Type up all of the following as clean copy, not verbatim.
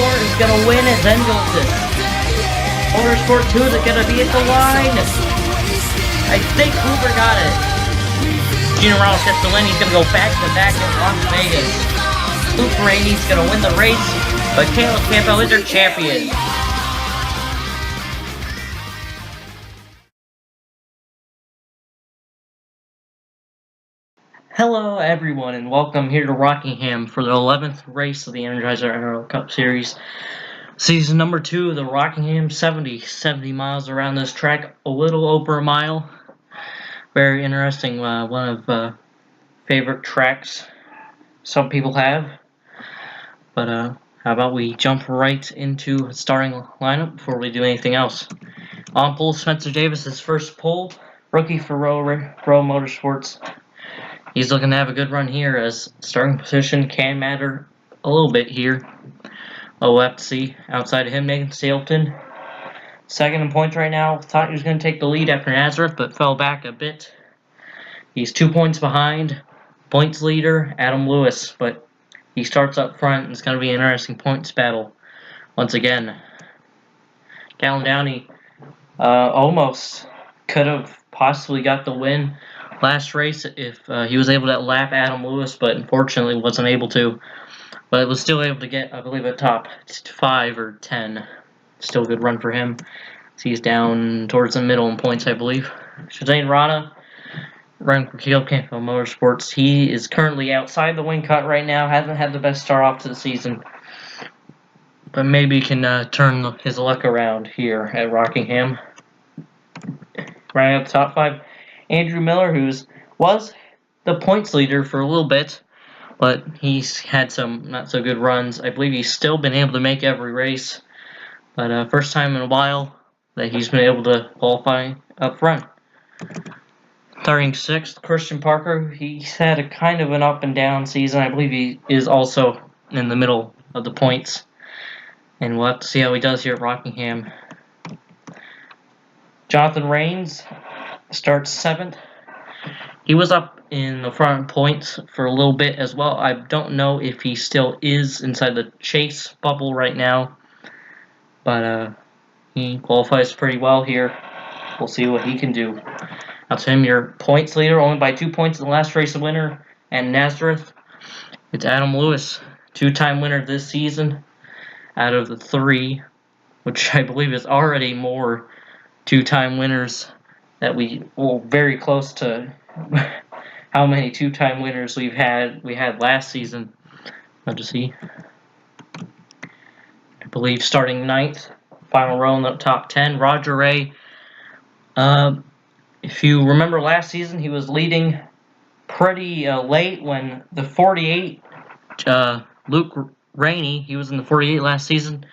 is going to win as Engleton. Motorsport 2 is going to be at the line. I think Cooper got it. NROL gets the win. He's going to go back-to-back in Las Vegas. Luke Rainey's going to win the race, but Caleb Campbell is our champion. Hello everyone and welcome here to Rockingham for the 11th race of the Energizer NROL Cup Series. Season number 2 of the Rockingham 70 miles around this track, a little over a mile. Very interesting, one of favorite tracks some people have. But how about we jump right into the starting lineup before we do anything else. On pole, Spencer Davis' first pole, rookie for ROL Motorsports. He's looking to have a good run here, as starting position can matter a little bit here. We'll have to see. Outside of him, Nathan Stapleton. Second in points right now. Thought he was going to take the lead after Nazareth, but fell back a bit. He's 2 points behind. Points leader, Adam Lewis, but he starts up front, and it's going to be an interesting points battle once again. Callum Downey almost could have possibly got the win last race if he was able to lap Adam Lewis, but unfortunately wasn't able to. But was still able to get, I believe, a top 5 or 10. Still a good run for him. So he's down towards the middle in points, I believe. Shazane Rana, running for Caleb Campbell Motorsports. He is currently outside the win cut right now. Hasn't had the best start off to the season, but maybe he can turn his luck around here at Rockingham. Running up the top 5. Andrew Miller, who was the points leader for a little bit, but he's had some not so good runs. I believe he's still been able to make every race, but first time in a while that he's been able to qualify up front. Starting 6th, Christian Parker. He's had a kind of an up and down season. I believe he is also in the middle of the points, and we'll have to see how he does here at Rockingham. Jonathan Rains starts 7th. He was up in the front points for a little bit as well. I don't know if he still is inside the chase bubble right now, but he qualifies pretty well here. We'll see what he can do. Now to him, your points leader, only by 2 points in the last race winner at Nazareth. It's Adam Lewis, 2-time winner this season out of the 3, which I believe is already more 2-time winners that we very close to how many 2-time winners we had last season. Let's just see. I believe starting 9th, final row in the top 10. Roger Ray. If you remember last season, he was leading pretty late when the 48, Luke Rainey, he was in the 48 last season.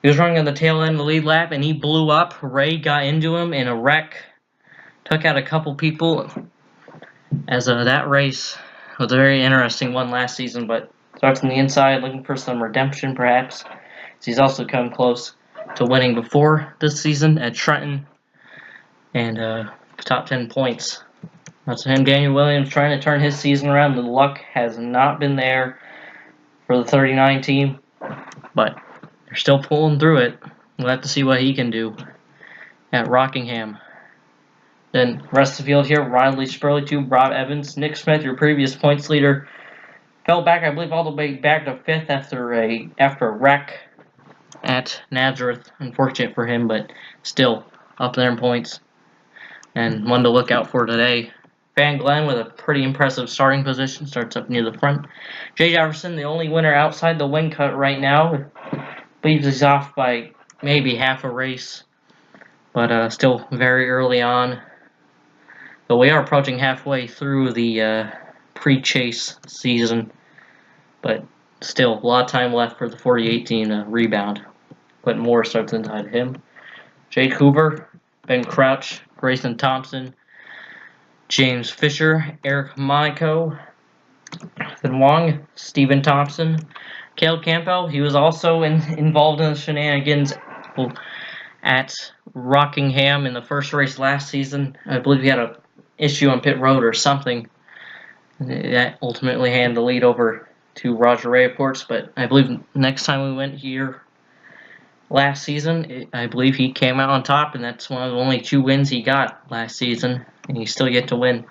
He was running on the tail end of the lead lap, and he blew up. Ray got into him in a wreck. Took out a couple people, as that race was a very interesting one last season, but starts on the inside, looking for some redemption perhaps. He's also come close to winning before this season at Trenton, and top 10 points. That's him. Daniel Williams trying to turn his season around. The luck has not been there for the 39 team, but they're still pulling through it. We'll have to see what he can do at Rockingham. Then rest of the field here, Riley Spurley, 2, Rob Evans, Nick Smith, your previous points leader, fell back, I believe, all the way back to 5th after a wreck at Nazareth. Unfortunate for him, but still up there in points. And one to look out for today. Van Glenn with a pretty impressive starting position, starts up near the front. Jay Jefferson, the only winner outside the win cut right now, leaves us off by maybe half a race, but still very early on. But we are approaching halfway through the pre-chase season, but still a lot of time left for the 48 team to rebound. But more starts inside him. Jake Hoover, Ben Crouch, Grayson Thompson, James Fisher, Eric Monaco, Ethan Wong, Stephen Thompson, Caleb Campbell. He was also involved in the shenanigans at Rockingham in the first race last season. I believe he had an issue on pit road or something that ultimately handed the lead over to Roger Ray, of course, but I believe next time we went here last season, I believe he came out on top, and that's one of the only 2 wins he got last season, and he still yet to win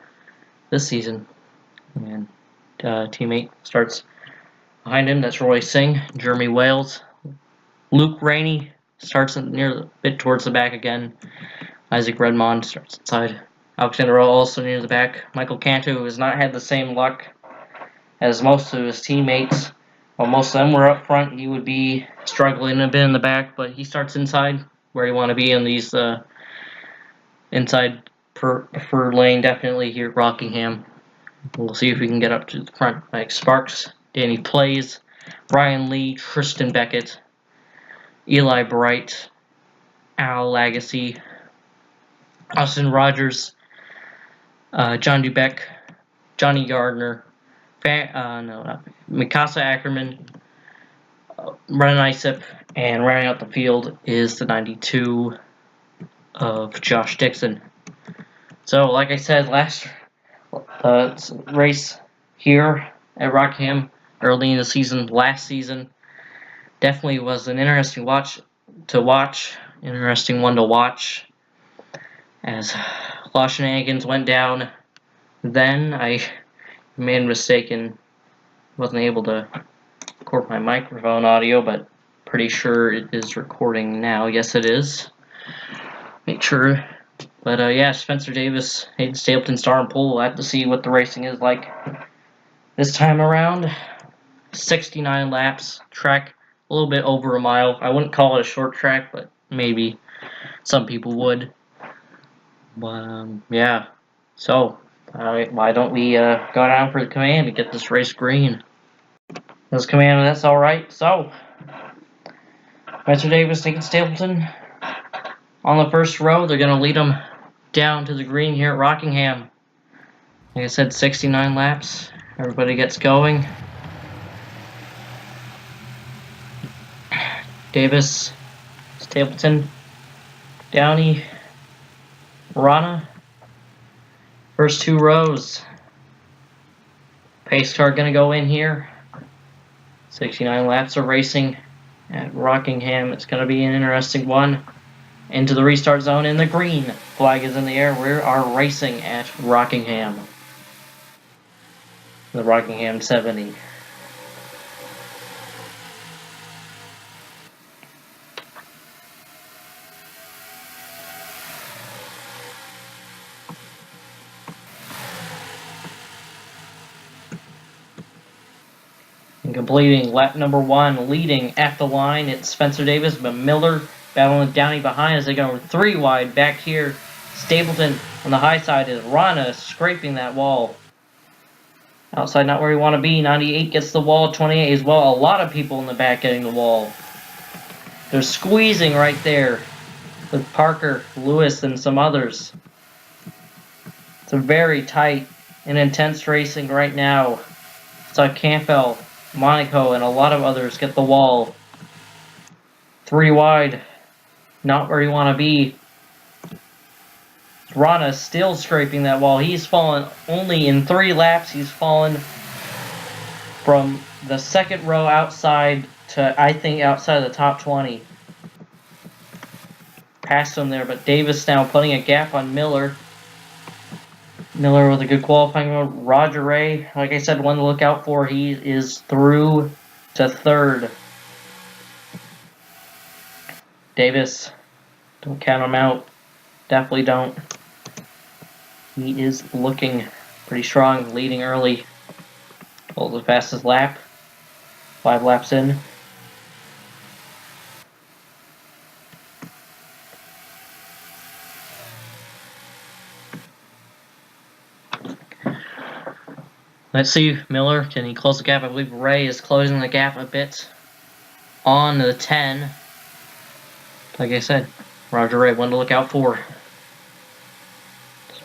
this season. And teammate starts behind him. That's Roy Singh, Jeremy Wales, Luke Rainey starts near the bit towards the back again. Isaac Redmond starts inside. Alexander Earl also near the back. Michael Cantu has not had the same luck as most of his teammates. While most of them were up front, he would be struggling a bit in the back, but he starts inside where you want to be in these inside preferred lane, definitely here at Rockingham. We'll see if we can get up to the front. Mike Sparks, Danny Plays, Brian Lee, Tristan Beckett, Eli Bright, Al Lagacy, Austin Rogers, John Dubeck, Johnny Gardner, Mikasa Ackerman, Brennan Isip, and rounding out the field is the 92 of Josh Dixon. So, like I said, last race here at Rockingham early in the season, last season, definitely was an interesting one to watch, as a lot of shenanigans went down. Then I made a mistake and wasn't able to record my microphone audio, but pretty sure it is recording now. Yes, it is. Make sure. But yeah, Spencer Davis, Hayden Stapleton, Star and Pole. We'll have to see what the racing is like this time around. 69 laps, track a little bit over a mile. I wouldn't call it a short track, but maybe some people would. But yeah, so why don't we go down for the command to get this race green? This command, that's all right. So Spencer Davis, Hayden Stapleton on the first row. They're going to lead them down to the green here at Rockingham. Like I said, 69 laps. Everybody gets going. Davis, Stapleton, Downey, Rana. First 2 rows. Pace car going to go in here. 69 laps of racing at Rockingham. It's going to be an interesting one. Into the restart zone, and the green flag is in the air. We are racing at Rockingham. The Rockingham 70. And completing lap number 1, leading at the line, it's Spencer Davis, but Miller battling with Downey behind as they go 3 wide. Back here, Stapleton on the high side is Rana scraping that wall. Outside, not where you want to be. 98 gets the wall, 28 as well. A lot of people in the back getting the wall. They're squeezing right there with Parker, Lewis, and some others. It's a very tight and intense racing right now. So Campbell, Monaco, and a lot of others get the wall. 3 wide. Not where you want to be. Rana still scraping that wall. He's fallen only in 3 laps. He's fallen from the 2nd row outside to, I think, outside of the top 20. Passed him there, but Davis now putting a gap on Miller. Miller with a good qualifying mode. Roger Ray, like I said, one to look out for. He is through to 3rd. Davis, don't count him out. Definitely don't. He is looking pretty strong, leading early. Pulls the fastest lap. 5 laps in. Let's see, Miller, can he close the gap? I believe Ray is closing the gap a bit on the 10. Like I said, Roger Ray, one to look out for.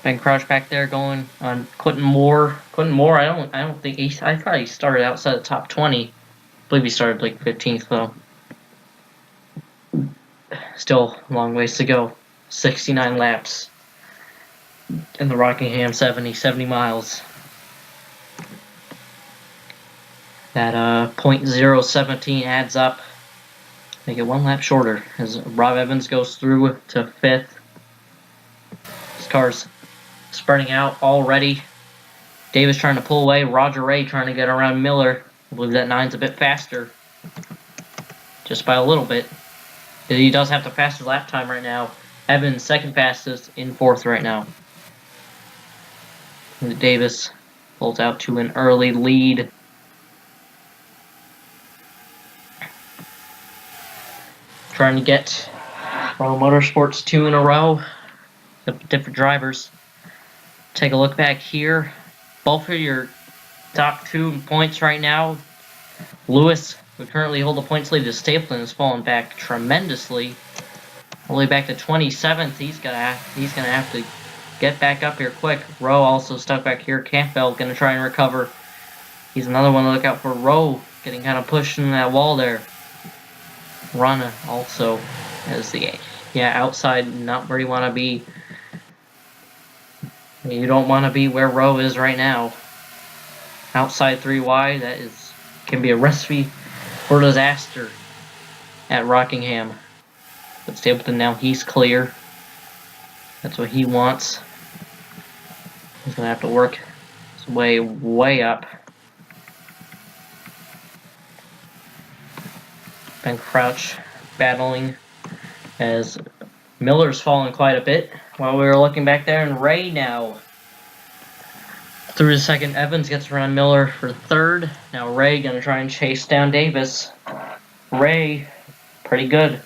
Ben Crouch back there going on Quentin Moore. Quentin Moore, I don't think I thought he started outside the top 20. I believe he started like 15th though. Still a long ways to go. 69 laps in the Rockingham 70 miles. That .017 adds up. Make it one lap shorter as Rob Evans goes through to 5th. His car's spreading out already. Davis trying to pull away. Roger Ray trying to get around Miller. I believe that 9's a bit faster. Just by a little bit. He does have the fastest lap time right now. Evans second fastest in 4th right now. And Davis pulls out to an early lead. Trying to get Pro Motorsports 2 in a row. Different drivers. Take a look back here. Both of your top 2 points right now. Lewis would currently hold the points lead as Stapleton has fallen back tremendously. Only back to 27th. He's gonna have to get back up here quick. Rowe also stuck back here. Campbell gonna try and recover. He's another one to look out for. Rowe getting kind of pushed in that wall there. Rana also as the outside, not where you want to be. You don't want to be where Rowe is right now. Outside 3 wide, can be a recipe for disaster at Rockingham. But Stapleton now, he's clear. That's what he wants. He's gonna have to work his way up. Ben Crouch battling as Miller's fallen quite a bit while we were looking back there, and Ray now through the second. Evans gets around Miller for 3rd. Now Ray gonna try and chase down Davis. Ray pretty good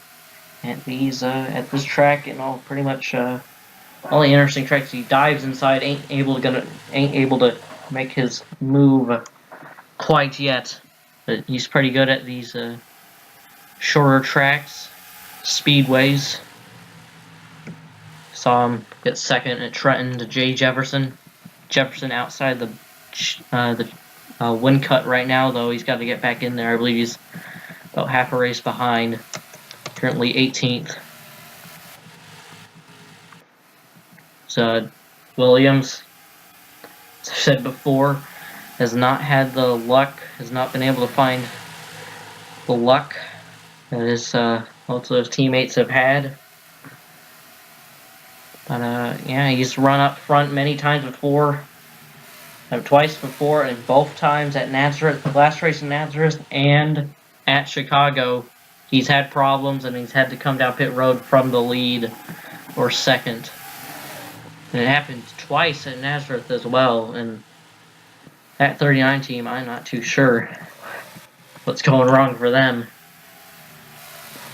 at this track and all, pretty much all the interesting tracks. He dives inside, ain't able to make his move quite yet, but he's pretty good at these shorter tracks, speedways. Saw him get 2nd at Trenton to Jay Jefferson. Jefferson outside the wind cut right now, though. He's got to get back in there. I believe he's about half a race behind. Currently 18th. So Williams, as I said before, has not had the luck, has not been able to find the luck that most of those teammates have had. But he's run up front many times before. Twice before, and both times at Nazareth, the last race in Nazareth, and at Chicago, he's had problems and he's had to come down pit road from the lead or 2nd. And it happened twice at Nazareth as well. And that 39 team, I'm not too sure what's going wrong for them.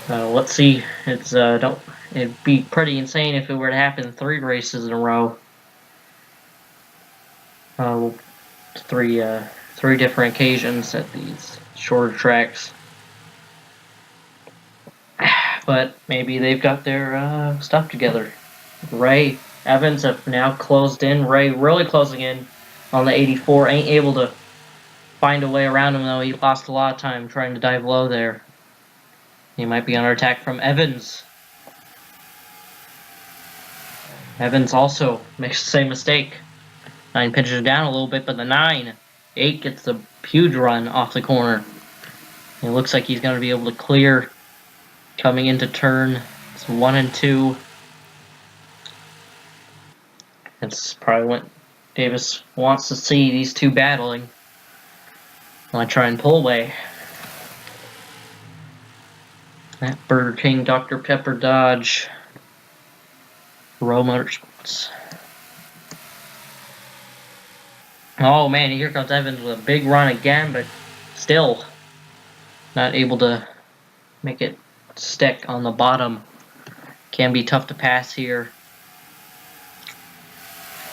Let's see. It'd be pretty insane if it were to happen 3 races in a row. 3 different occasions at these shorter tracks. But maybe they've got their stuff together. Ray Evans have now closed in. Ray really closing in on the 84. Ain't able to find a way around him, though. He lost a lot of time trying to dive low there. He might be under attack from Evans. Evans also makes the same mistake. 9 pinches down a little bit, but the 8 gets a huge run off the corner. It looks like he's going to be able to clear coming into turn 1 and 2. That's probably what Davis wants to see, these 2 battling. I try and pull away. That Burger King, Dr. Pepper Dodge, Pro Motorsports. Oh man, here comes Evans with a big run again, but still not able to make it stick on the bottom. Can be tough to pass here.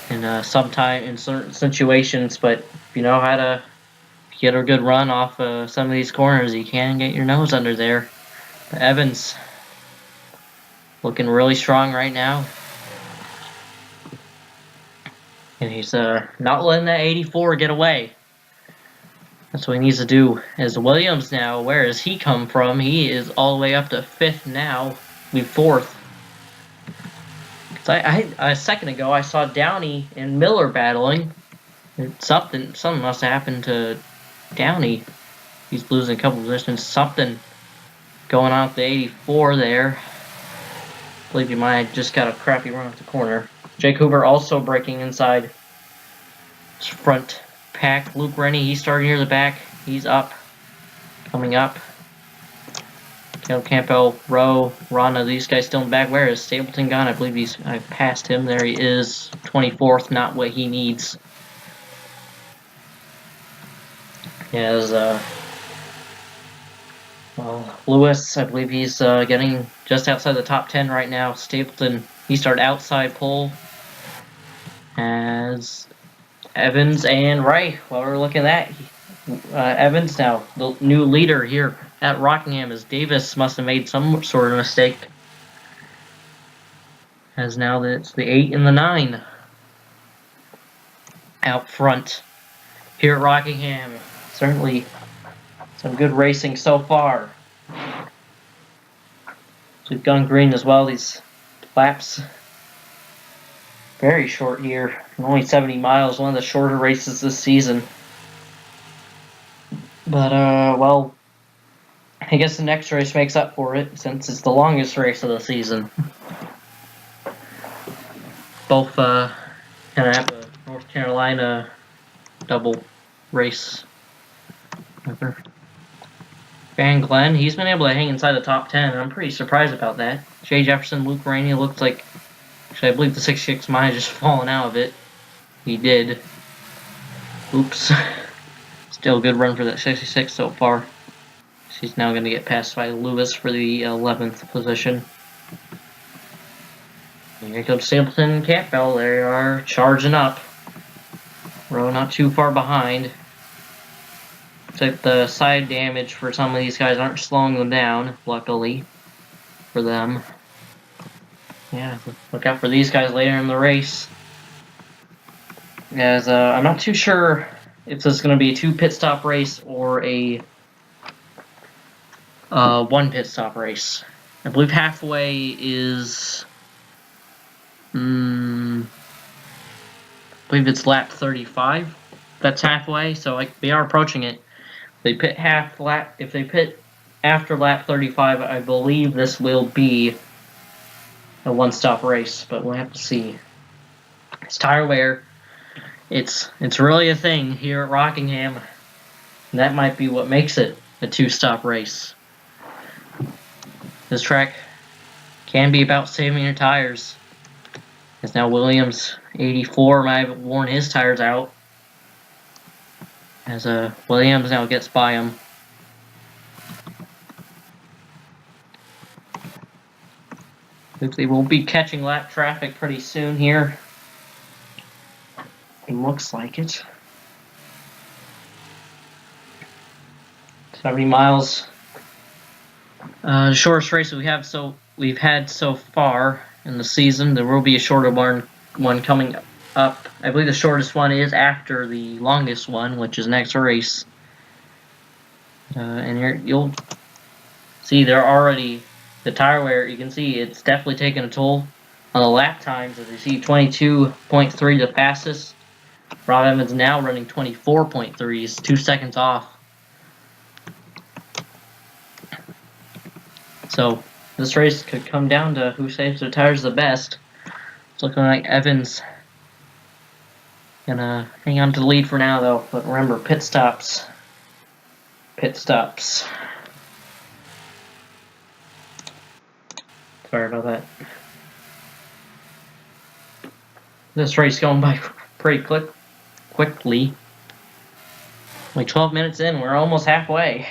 And sometimes in certain situations, but if you know how to get a good run off some of these corners, you can get your nose under there. But Evans looking really strong right now. And he's not letting that 84 get away. That's what he needs to do. As Williams now, where does he come from? He is all the way up to 5th now. We're 4th. A second ago, I saw Downey and Miller battling. Something must have happened to Downey. He's losing a couple positions. Something going on with the 84 there. I believe he might have just got a crappy run at the corner. Jake Hoover also breaking inside his front pack. Luke Rennie, he's starting near the back. He's up. Coming up. Caleb Campbell, Rowe, Rana, these guys still in the back. Where is Stapleton gone? I believe I passed him. There he is. 24th, not what he needs. He has, well, Lewis, I believe he's getting just outside the top 10 right now. Stapleton, he started outside pole. As Evans and Ray, while we're looking at that, Evans now, the new leader here at Rockingham, as Davis must have made some sort of mistake. As now it's the 8 and the 9 out front here at Rockingham. Certainly some good racing so far. So we've gone green as well. These laps very short here, only 70 miles, one of the shorter races this season. But, well, I guess the next race makes up for it, since it's the longest race of the season. Both, kind of have a North Carolina double race. Van Glenn, he's been able to hang inside the top 10, and I'm pretty surprised about that. Jay Jefferson, Luke Rainey, looks like, actually, I believe the 66 might have just fallen out of it. He did. Oops. Still a good run for that 66 so far. She's now going to get passed by Lewis for the 11th position. Here comes Stapleton and Campbell. They are charging up. Rowe not too far behind. Looks like the side damage for some of these guys aren't slowing them down, luckily for them. Yeah, look out for these guys later in the race. As I'm not too sure if this is going to be a 2 pit stop race or a 1 pit stop race. I believe halfway is, I believe it's lap 35. That's halfway, so like they are approaching it. They pit half lap. If they pit after lap 35, I believe this will be a 1-stop race, but we'll have to see. It's tire wear. It's really a thing here at Rockingham. And that might be what makes it a 2-stop race. This track can be about saving your tires. As now Williams 84 might have worn his tires out. As Williams now gets by him. They will be catching lap traffic pretty soon here. It looks like it. 70 miles. The shortest race we've had so far in the season. There will be a shorter one coming up. I believe the shortest one is after the longest one, which is next race. And here you'll see they're already, the tire wear, you can see it's definitely taking a toll on the lap times. As you see, 22.3 the fastest. Rob Evans now running 24.3. He's 2 seconds off. So this race could come down to who saves their tires the best. It's looking like Evans gonna hang on to the lead for now, though. But remember, pit stops. Pit stops. Sorry about that. This race going by pretty quickly. Like 12 minutes in, we're almost halfway.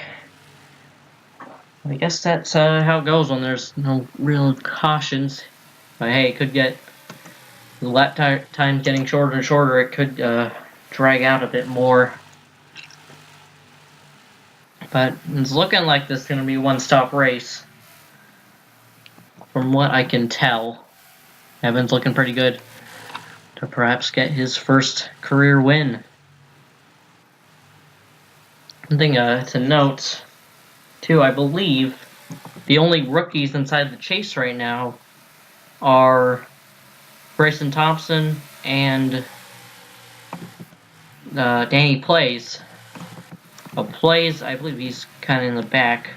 I guess that's how it goes when there's no real cautions. But hey, it could get, the lap time getting shorter and shorter, it could drag out a bit more. But it's looking like this is going to be a 1-stop race. From what I can tell, Evans looking pretty good to perhaps get his first career win. One thing to note, too, I believe the only rookies inside the chase right now are Grayson Thompson and Danny Plays. plays. I believe he's kind of in the back.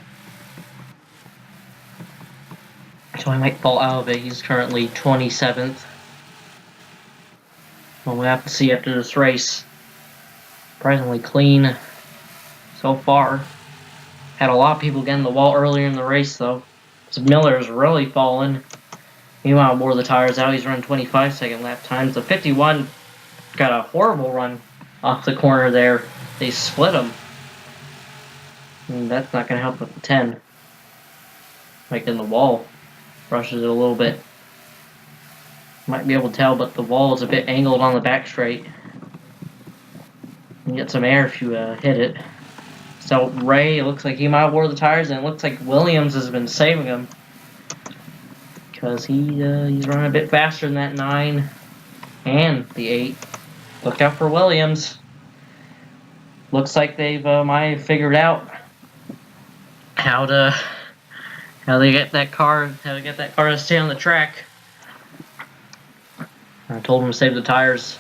So he might fall out of it. He's currently 27th. Well, we'll have to see after this race. Surprisingly clean so far. Had a lot of people getting the wall earlier in the race, though. So Miller's really fallen. Meanwhile, wore the tires out. He's running 25-second lap times. The 51 got a horrible run off the corner there. They split him. And that's not going to help with the 10. Like in the wall. Brushes it a little bit. Might be able to tell, but the wall is a bit angled on the back straight. You get some air if you hit it. So Ray, it looks like he might have wore the tires, and it looks like Williams has been saving him. Because he's running a bit faster than that 9 and the 8. Look out for Williams. Looks like they've might have figured out how they get that car to stay on the track. I told them to save the tires.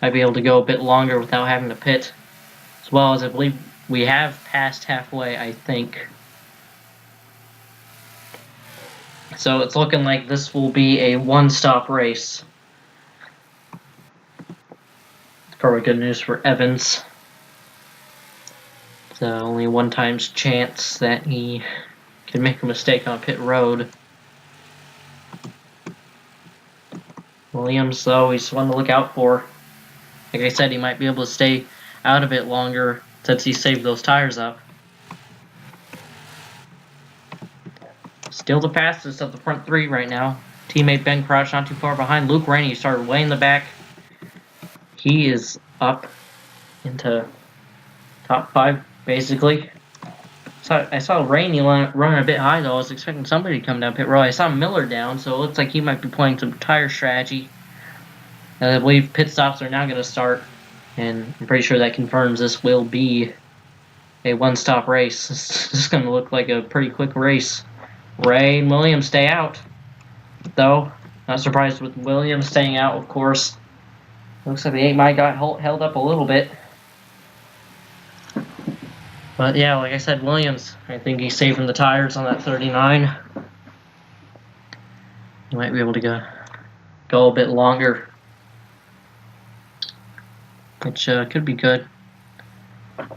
Might be able to go a bit longer without having to pit. As well as I believe we have passed halfway, I think. So it's looking like this will be a one-stop race. It's probably good news for Evans. It's only one time's chance that he can make a mistake on pit road. Williams, though, he's one to look out for. Like I said, he might be able to stay out of it longer since he saved those tires up. Still the fastest of the front 3 right now. Teammate Ben Crouch not too far behind. Luke Rainey started way in the back. He is up into top 5, basically. So I saw Rainey running a bit high, though. I was expecting somebody to come down pit road. I saw Miller down, so it looks like he might be playing some tire strategy. And I believe pit stops are now going to start. And I'm pretty sure that confirms this will be a one-stop race. This is going to look like a pretty quick race. Ray and Williams stay out, though. Not surprised with Williams staying out, of course. Looks like the 8 might got held up a little bit. But yeah, like I said, Williams, I think he's saving the tires on that 39. He might be able to go a bit longer, which could be good.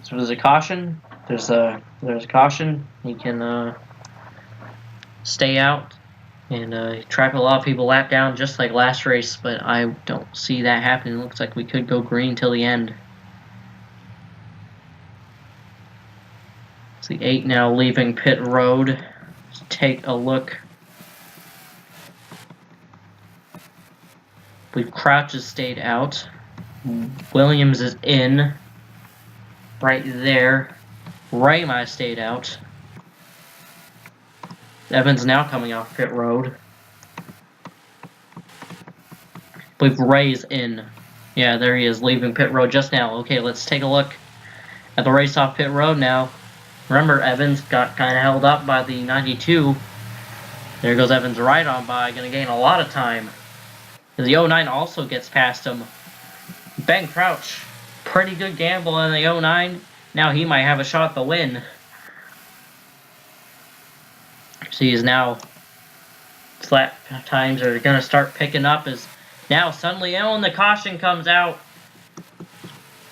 So there's a caution. There's a caution. He can stay out and trap a lot of people lap down just like last race, but I don't see that happening. It looks like we could go green till the end. It's the 8 now leaving pit road. Let's take a look. I believe Crouch has stayed out. Williams is in. Right there. Ray might have stayed out. Evans now coming off pit road. I believe Ray's in. Yeah, there he is, leaving pit road just now. Okay, let's take a look at the race off pit road now. Remember, Evans got kind of held up by the 92. There goes Evans right on by, going to gain a lot of time. The 09 also gets past him. Ben Crouch, pretty good gamble in the 09. Now he might have a shot at the win. So he's now, lap times are going to start picking up as now suddenly, when the caution comes out.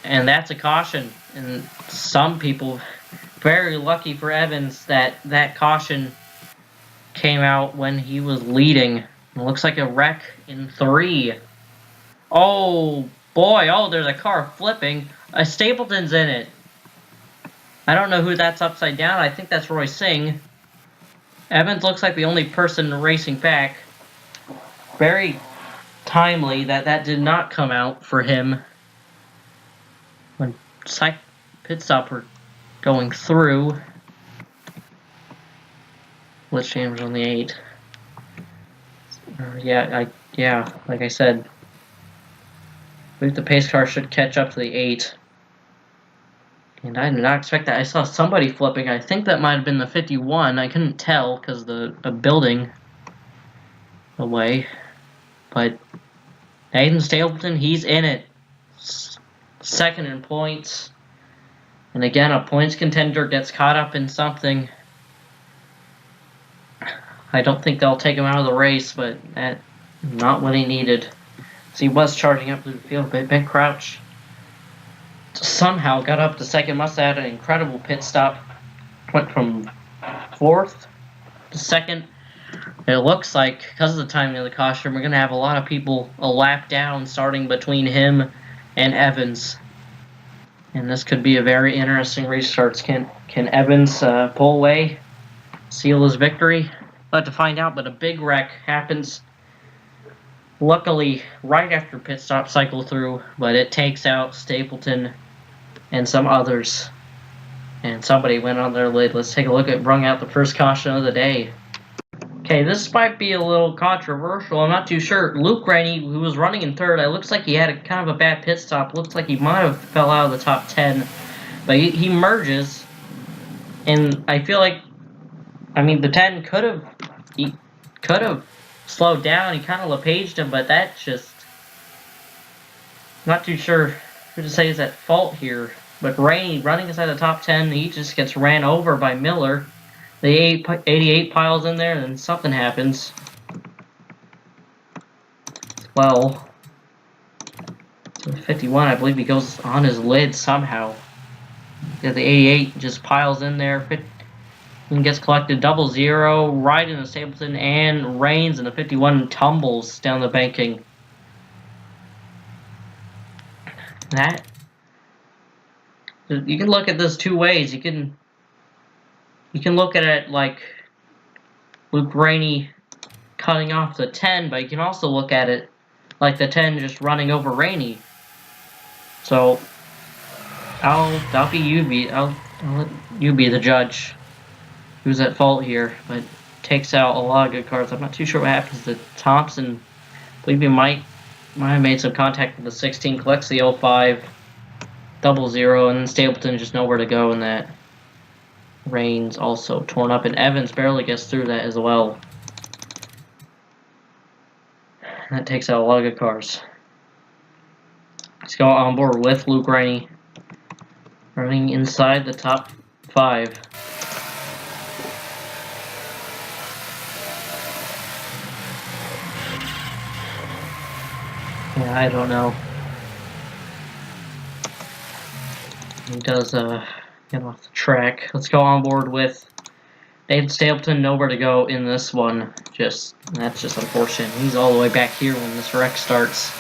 And that's a caution. And some people, very lucky for Evans that caution came out when he was leading. It looks like a wreck in 3. Oh boy, there's a car flipping. Stapleton's in it. I don't know who that's upside down. I think that's Roy Singh. Evans looks like the only person racing back. Very timely that did not come out for him when pit stop were going through. Let's change on the 8. Yeah, like I said, I believe the pace car should catch up to the 8. And I did not expect that. I saw somebody flipping. I think that might have been the 51. I couldn't tell because of the building away. But Aiden Stapleton, he's in it. Second in points. And again, a points contender gets caught up in something. I don't think they'll take him out of the race, but that's not what he needed. So he was charging up through the field, but Ben Crouch somehow got up to second. Must have had an incredible pit stop. Went from 4th to 2nd. It looks like, because of the timing of the caution, we're going to have a lot of people a lap down, starting between him and Evans. And this could be a very interesting restart. Can Evans pull away, seal his victory? We'll have to find out, but a big wreck happens, luckily, right after pit stop cycle through, but it takes out Stapleton and some others. And somebody went on their lid. Let's take a look at brung out the first caution of the day. Okay, this might be a little controversial. I'm not too sure. Luke Rainey, who was running in 3rd, it looks like he had a kind of a bad pit stop. Looks like he might have fell out of the top 10. But he merges. And I feel like, I mean, the 10 could have slowed down. He kind of LePaged him, but that's just not too sure who to say is at fault here. But Rainey running inside the top 10, he just gets ran over by Miller. The 88 piles in there, and then something happens. Well, so 51, I believe he goes on his lid somehow. Yeah, the 88 just piles in there. And gets collected 00, right into Stapleton and Reigns, and the 51 tumbles down the banking. That, you can look at this two ways. You can look at it like Luke Rainey cutting off the 10, but you can also look at it like the 10 just running over Rainey. So I'll let you be the judge who's at fault here, but takes out a lot of good cars. I'm not too sure what happens to Thompson. I believe he might have made some contact with the 16, collects the 05, 00, and then Stapleton just nowhere to go in that. Reigns also torn up, and Evans barely gets through that as well. That takes out a lot of good cars. Let's go on board with Luke Rainey, running inside the top 5. Yeah, I don't know. He does get off the track. Let's go on board with David Stapleton. Nowhere to go in this one. That's just unfortunate. He's all the way back here when this wreck starts.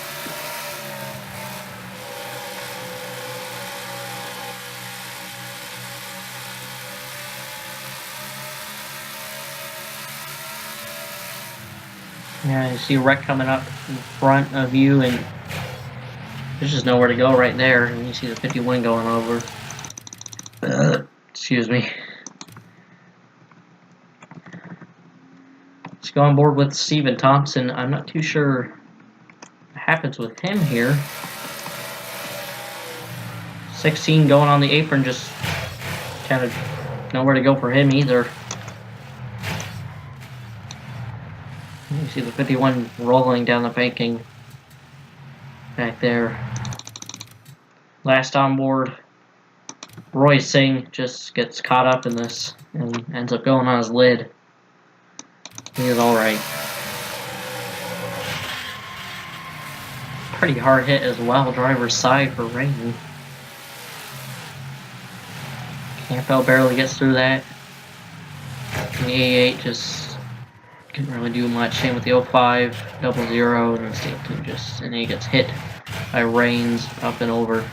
Yeah, you see a wreck coming up in front of you, and there's just nowhere to go right there. And you see the 51 going over. Excuse me. Let's go on board with Stephen Thompson. I'm not too sure what happens with him here. 16 going on the apron, just kind of nowhere to go for him either. You see the 51 rolling down the banking back there. Last on board, Roy Singh just gets caught up in this and ends up going on his lid. He is alright. Pretty hard hit as well, driver's side for Rainey. Campbell barely gets through that. The 88 just couldn't really do much. Same with the 05, 00, and Stapleton and he gets hit by Reigns up and over.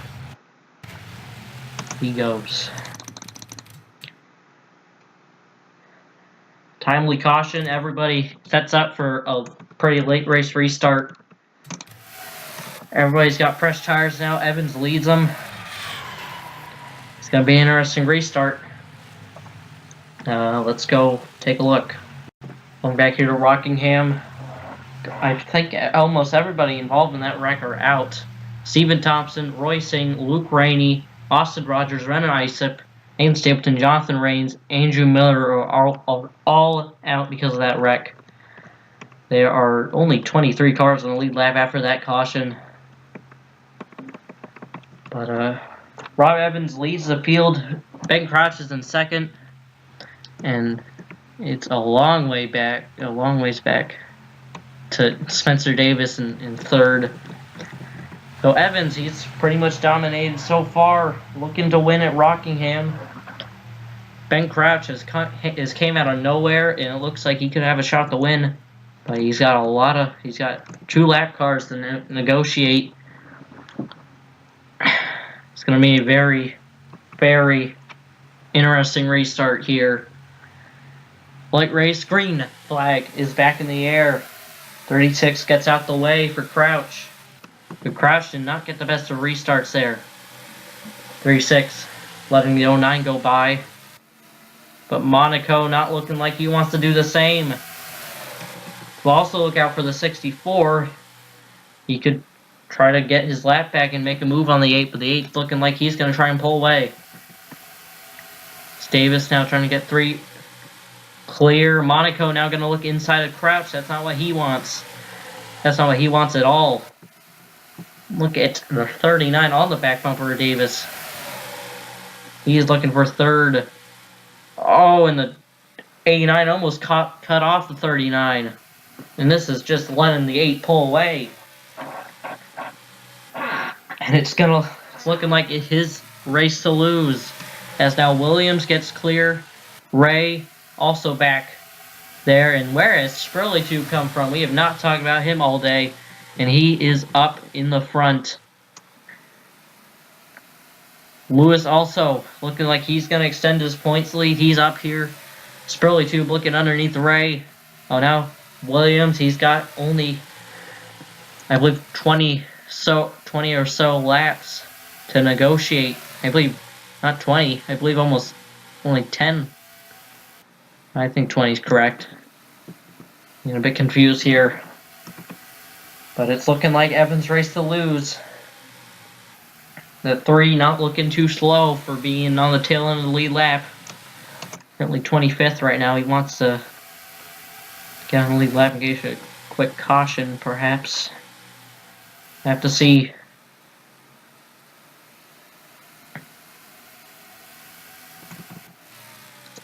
He goes. Timely caution. Everybody sets up for a pretty late race restart. Everybody's got fresh tires now. Evans leads them. It's going to be an interesting restart. Let's go take a look. Going back here to Rockingham. I think almost everybody involved in that wreck are out. Stephen Thompson, Roy Singh, Luke Rainey, Austin Rogers, Renan Isip, Aiden Stapleton, Jonathan Reigns, Andrew Miller are all out because of that wreck. There are only 23 cars on the lead lap after that caution. But Rob Evans leads the field. Ben Crouch is in second. And it's a long ways back to Spencer Davis in third. So Evans, he's pretty much dominated so far, looking to win at Rockingham. Ben Crouch has came out of nowhere, and it looks like he could have a shot to win. But he's got 2 lap cars to negotiate. It's going to be a very, very interesting restart here. Light race, green flag is back in the air. 36 gets out the way for Crouch. But Crouch did not get the best of restarts there. 36 letting the 09 go by. But Monaco not looking like he wants to do the same. We'll also look out for the 64. He could try to get his lap back and make a move on the 8, but the 8's looking like he's going to try and pull away. It's Davis now trying to get 3 clear. Monaco now going to look inside of Crouch. That's not what he wants. That's not what he wants at all. Look at the 39 on the back bumper of Davis. He's looking for third. Oh, and the 89 almost cut off the 39. And this is just letting the 8 pull away. And it's looking like his race to lose. As now Williams gets clear. Ray also back there. And where has Spurley 2 come from? We have not talked about him all day. And he is up in the front. Lewis also looking like he's going to extend his points lead. He's up here. Spurley 2 looking underneath Ray. Oh, now Williams, he's got only, I believe, 20 or so laps to negotiate. I believe, not 20, I believe almost only 10. I think 20 is correct. I'm a bit confused here. But it's looking like Evans' race to lose. The 3 not looking too slow for being on the tail end of the lead lap. Currently 25th right now. He wants to get on the lead lap and get a quick caution, perhaps. Have to see.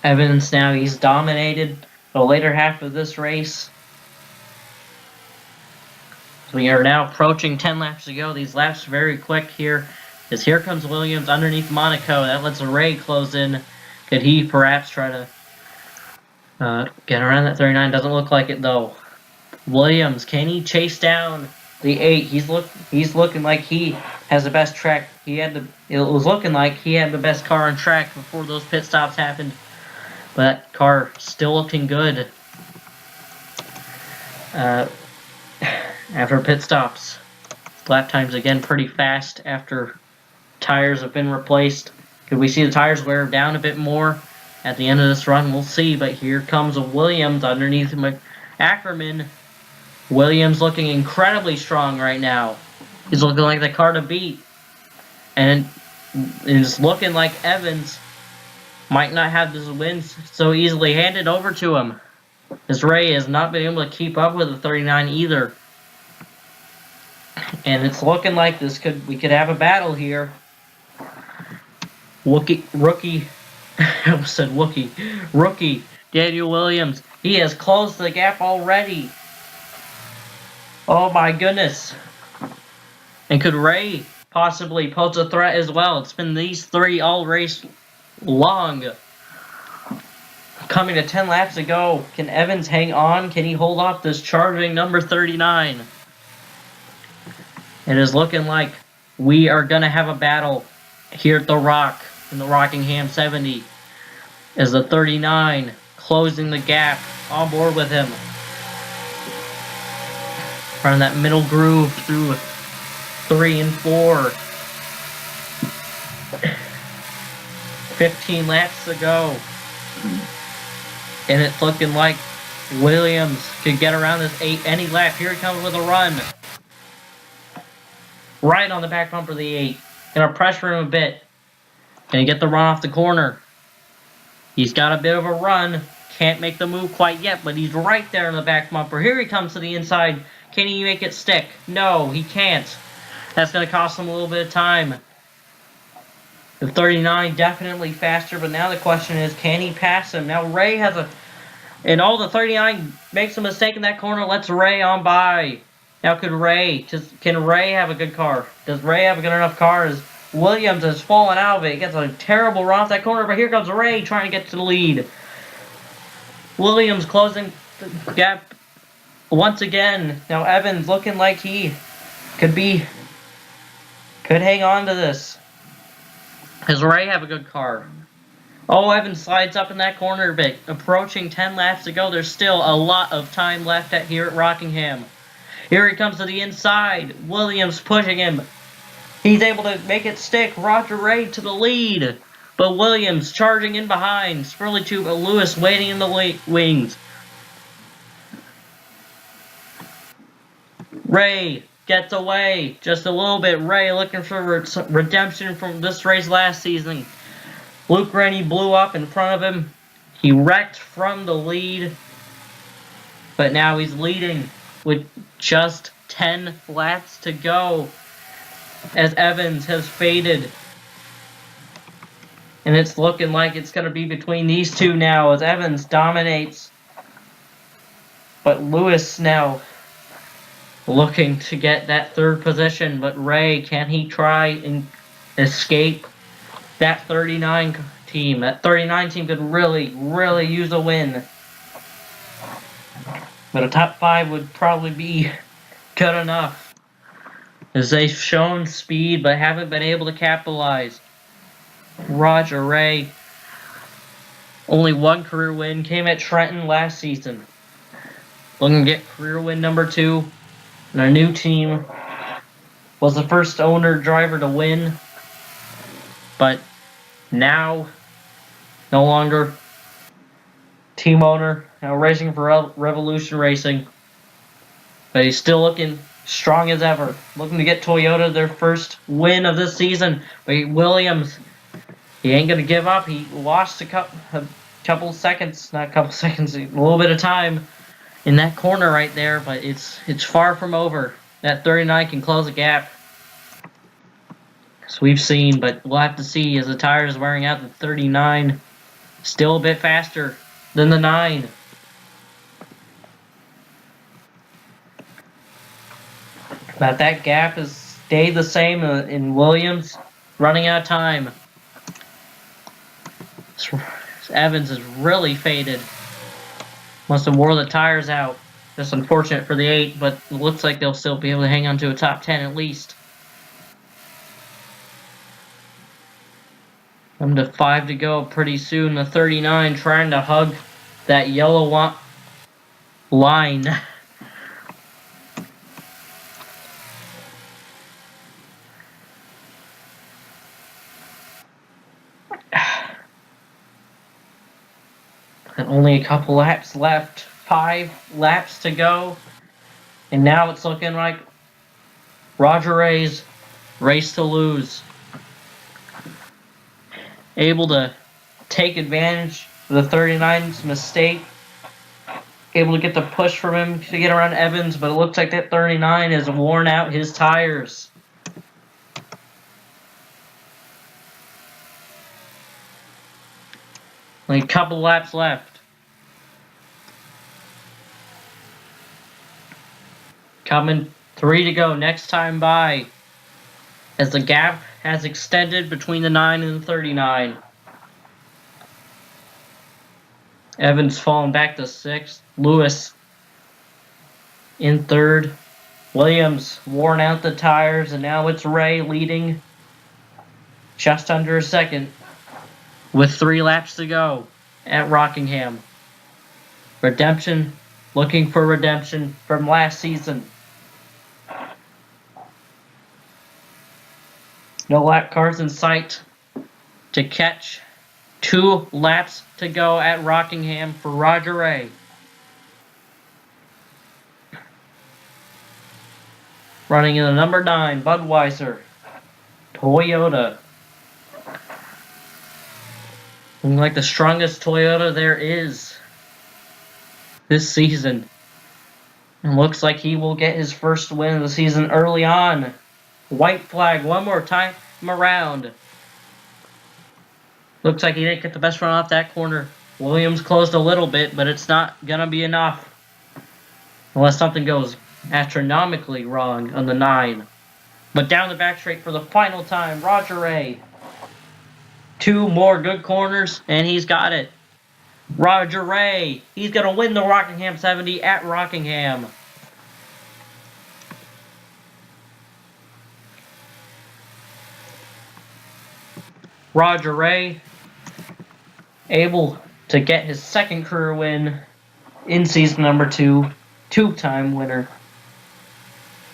Evans now, he's dominated the later half of this race. So we are now approaching 10 laps to go. These laps are very quick here. As here comes Williams underneath Monaco. That lets Ray close in. Could he perhaps try to get around that 39? Doesn't look like it though. Williams, can he chase down the 8? He's looking like he has the best track. It was looking like he had the best car on track before those pit stops happened. But that car still looking good. After pit stops. Lap times again pretty fast after tires have been replaced. Could we see the tires wear down a bit more at the end of this run? We'll see. But here comes Williams underneath Ackerman. Williams looking incredibly strong right now. He's looking like the car to beat. And it's looking like Evans might not have this win so easily handed over to him. As Ray has not been able to keep up with the 39 either. And it's looking like we could have a battle here. Rookie Daniel Williams. He has closed the gap already. Oh my goodness. And could Ray possibly pose a threat as well? It's been these 3 all race long. Coming to 10 laps to go. Can Evans hang on? Can he hold off this charging number 39? It is looking like we are going to have a battle here at the Rock in the Rockingham 70. As the 39 closing the gap on board with him. Around that middle groove through 3 and 4. 15 laps to go. And it's looking like Williams could get around this 8 any lap. Here he comes with a run. Right on the back bumper of the 8. Gonna pressure him a bit. Gonna get the run off the corner. He's got a bit of a run. Can't make the move quite yet, but he's right there in the back bumper. Here he comes to the inside. Can he make it stick? No, he can't. That's gonna cost him a little bit of time. The 39 definitely faster, but now the question is, can he pass him? Now Ray has a... And all the 39 makes a mistake in that corner, lets Ray on by. Now can Ray have a good car? Does Ray have a good enough car? As Williams has fallen out of it. He gets a terrible run off that corner, but here comes Ray trying to get to the lead. Williams closing the gap once again. Now Evans looking like he could hang on to this. Does Ray have a good car? Oh, Evans slides up in that corner a bit. Approaching 10 laps to go. There's still a lot of time left here at Rockingham. Here he comes to the inside. Williams pushing him. He's able to make it stick. Roger Ray to the lead. But Williams charging in behind. Spurley to Lewis waiting in the wings. Ray gets away just a little bit. Ray looking for redemption from this race last season. Luke Rennie blew up in front of him. He wrecked from the lead. But now he's leading with just 10 laps to go as Evans has faded. And it's looking like it's going to be between these two now as Evans dominates. But Lewis now looking to get that third position. But Ray, can he try and escape that 39 team? That 39 team could really, really use a win. But a top 5 would probably be good enough, as they've shown speed but haven't been able to capitalize. Roger Ray, only one career win, came at Trenton last season. Looking to get career win number 2. And our new team was the first owner driver to win. But now, no longer team owner, now racing for Revolution Racing. But he's still looking strong as ever. Looking to get Toyota their first win of this season. But Williams, he ain't going to give up. He lost a couple seconds, not a couple seconds, a little bit of time in that corner right there. But it's far from over. That 39 can close the gap. So we've seen, but we'll have to see as the tire is wearing out. The 39 still a bit faster than the 9. But that gap has stayed the same in Williams, running out of time. Evans is really faded. Must have wore the tires out. Just unfortunate for the 8, but it looks like they'll still be able to hang on to a top 10 at least. Come to 5 to go pretty soon. The 39 trying to hug that yellow line. And only a couple laps left. 5 laps to go. And now it's looking like Roger Ray's race to lose. Able to take advantage of the 39's mistake. Able to get the push from him to get around Evans, but it looks like that 39 has worn out his tires. Only a couple laps left. Coming 3 to go next time by, as the gap has extended between the 9 and the 39. Evans falling back to 6th. Lewis in 3rd. Williams worn out the tires, and now it's Ray leading just under a second with 3 laps to go at Rockingham. Redemption, looking for redemption from last season. No lap cars in sight to catch. 2 laps to go at Rockingham for Roger Ray. Running in the number 9, Budweiser. Toyota. Looking like the strongest Toyota there is this season. And looks like he will get his first win of the season early on. White flag one more time around. Looks like he didn't get the best run off that corner. Williams closed a little bit, but it's not going to be enough. Unless something goes astronomically wrong on the 9. But down the back straight for the final time, Roger Ray. 2 more good corners, and he's got it. Roger Ray, he's going to win the Rockingham 70 at Rockingham. Roger Ray, able to get his second career win in season number 2. 2-time winner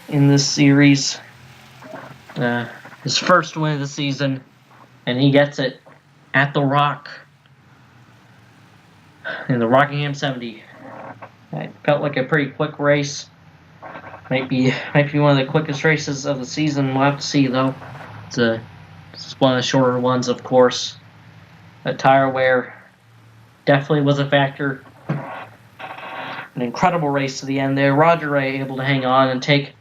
in this series. His first win of the season, and he gets it at the Rock in the Rockingham 70. It felt like a pretty quick race. Might be one of the quickest races of the season. We'll have to see though. It's one of the shorter ones, of course. The tire wear definitely was a factor. An incredible race to the end there. Roger Ray able to hang on and take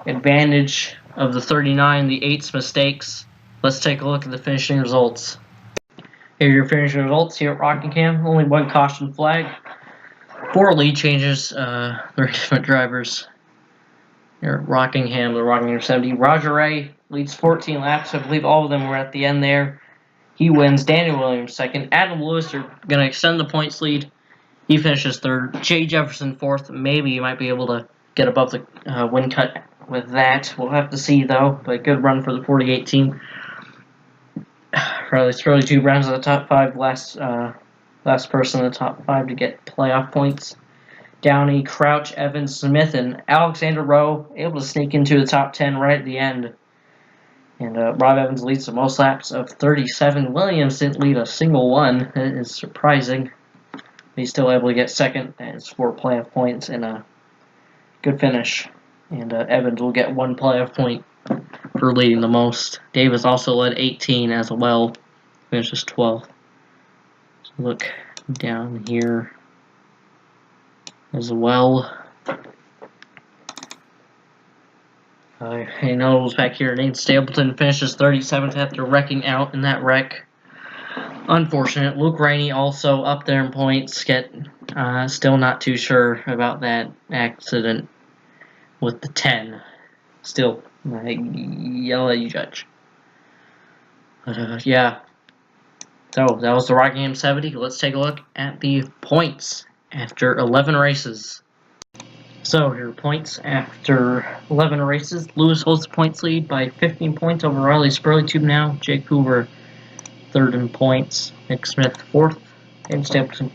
advantage of the 39, the 8's mistakes. Let's take a look at the finishing results. Here are your finishing results here at Rockingham. Only 1 caution flag. 4 lead changes. 3 different drivers here at Rockingham, the Rockingham 70. Roger Ray leads 14 laps. I believe all of them were at the end there. He wins. Daniel Williams second. Adam Lewis are going to extend the points lead. He finishes 3rd. Jay Jefferson 4th. Maybe he might be able to get above the win cut with that. We'll have to see though. But good run for the 48 team. It's really 2 rounds of the top 5. Last person in the top 5 to get playoff points. Downey, Crouch, Evans, Smith, and Alexander Rowe able to sneak into the top 10 right at the end. And Rob Evans leads the most laps of 37. Williams didn't lead a single one. It is surprising. He's still able to get second and score playoff points in a good finish. And Evans will get 1 playoff point for leading the most. Davis also led 18 as well. Finishes 12th. So look down here as well. NROL's back here. Nate Stapleton finishes 37th after wrecking out in that wreck. Unfortunate. Luke Rainey also up there in points. Still not too sure about that accident with the 10. Still, I'll let you judge. But yeah. So that was the Rockingham 70. Let's take a look at the points after 11 races. So here are points after 11 races. Lewis holds the points lead by 15 points over Riley Spurley 2 now. Jake Hoover 3rd in points. Nick Smith 4th. And Stapleton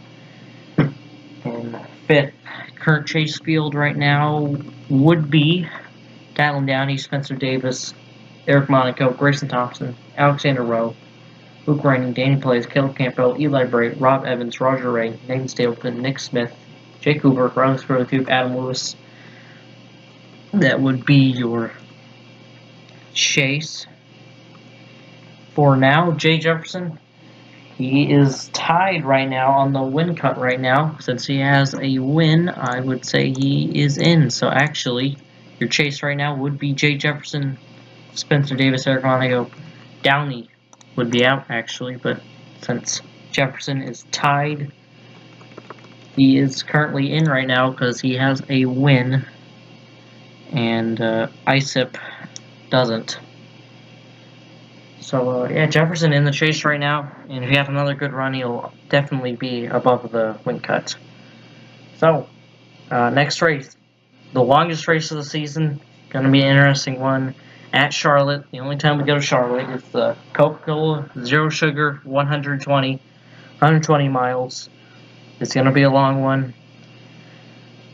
in 5th. Current chase field right now would be Dylan Downey, Spencer Davis, Eric Monaco, Grayson Thompson, Alexander Rowe, Luke Rainey, Danny Plays, Caleb Campbell, Eli Bray, Rob Evans, Roger Ray, Nathan Stapleton, Nick Smith, Jake Hoover, Riley Spurley, Adam Lewis. That would be your chase. For now, Jay Jefferson, he is tied right now on the win cut right now. Since he has a win, I would say he is in. So actually, your chase right now would be Jay Jefferson, Spencer Davis, Eric Monaco. Downey would be out actually, but since Jefferson is tied, he is currently in right now because he has a win, and ISIP doesn't. So yeah, Jefferson in the chase right now, and if you have another good run, he'll definitely be above the win cut. So next race, the longest race of the season, gonna be an interesting one at Charlotte. The only time we go to Charlotte is the Coca-Cola Zero Sugar 120 miles. It's gonna be a long one,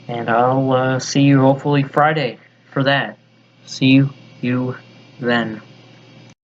and I'll see you hopefully Friday for that. See you then.